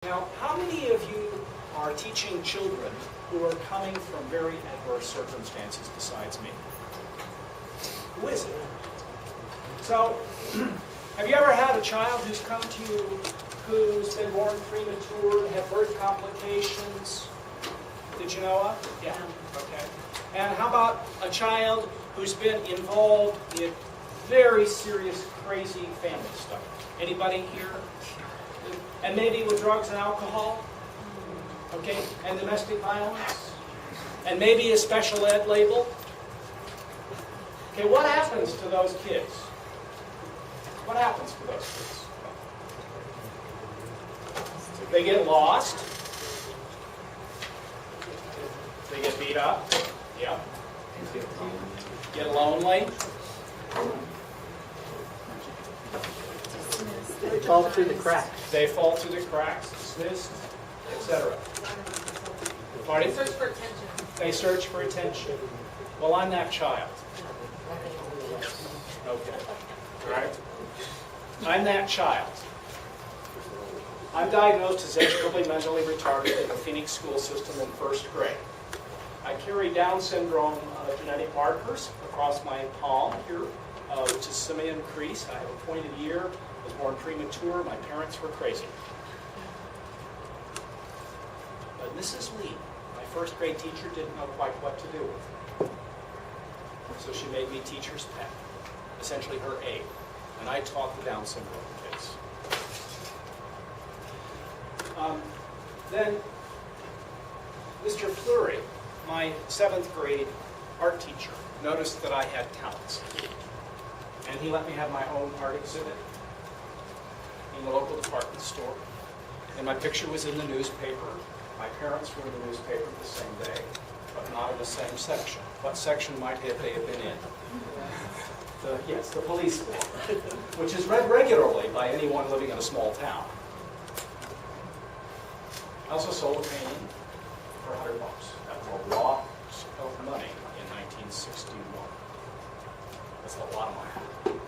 Now, how many of you are teaching children who are coming from very adverse circumstances besides me? Who is it? So, have you ever had a child who's come to you who's been born premature, had birth complications? Did you know of? Yeah. Okay. And how about a child who's been involved in very serious, crazy family stuff? Anybody here? And maybe with drugs and alcohol? Okay. And domestic violence? And maybe a special ed label? Okay, what happens to those kids? What happens to those kids? They get lost. They get beat up. Yep. Get lonely. They fall through the cracks. They fall through the cracks, dismissed, etc. They search for attention. They search for attention. Well, I'm that child. Okay. All right? I'm that child. I'm diagnosed as extremely mentally retarded in the Phoenix school system in first grade. I carry Down syndrome genetic markers across my palm here, which is simian crease. I have a pointed ear. I was born premature. My parents were crazy. But Mrs. Lee, my first grade teacher, didn't know quite what to do with it. So she made me teacher's pet, essentially her aide. And I taught the Down syndrome kids. Then Mr. Fleury, my 7th grade art teacher, noticed that I had talents. And he let me have my own art exhibit in the local department store. And my picture was in the newspaper. My parents were in the newspaper the same day, but not in the same section. What section might they have been in? Yes, the police book, which is read regularly by anyone living in a small town. I also sold a painting for $100. That was a lot of money in 1961. That's a lot of money.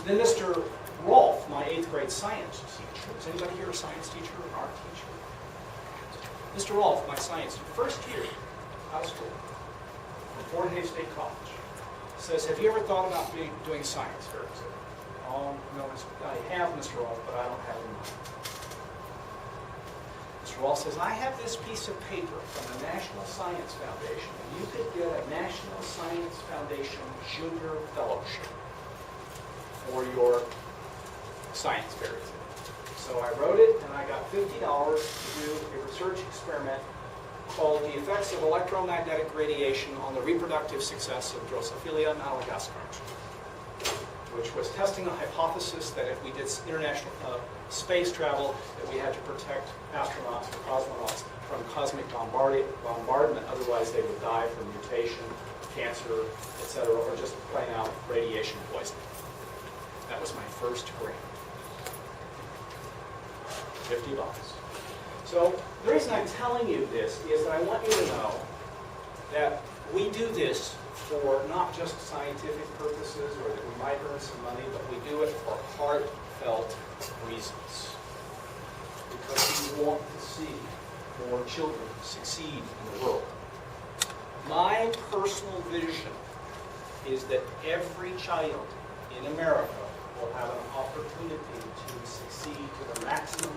Then Mr. Rolfe, my 8th grade science teacher. Is anybody here a science teacher or an art teacher? Mr. Rolfe, my science teacher, first year out of school, from Fort Hays State College, says, have you ever thought about doing science fair? I said, oh, no, I have, Mr. Rolfe, but I don't have any money. Mr. Rolfe says, I have this piece of paper from the National Science Foundation, and you could get a National Science Foundation Junior Fellowship for your science fair. So I wrote it, and I got $50 to do a research experiment called The Effects of Electromagnetic Radiation on the Reproductive Success of Drosophila madagascars, which was testing a hypothesis that if we did international space travel, that we had to protect astronauts or cosmonauts from cosmic bombardment, otherwise they would die from mutation, cancer, etc., or just plain out radiation poisoning. That was my first grant. $50. So the reason I'm telling you this is that I want you to know that we do this for not just scientific purposes or that we might earn some money, but we do it for heartfelt reasons. Because we want to see more children succeed in the world. My personal vision is that every child in America will have an opportunity to succeed to the maximum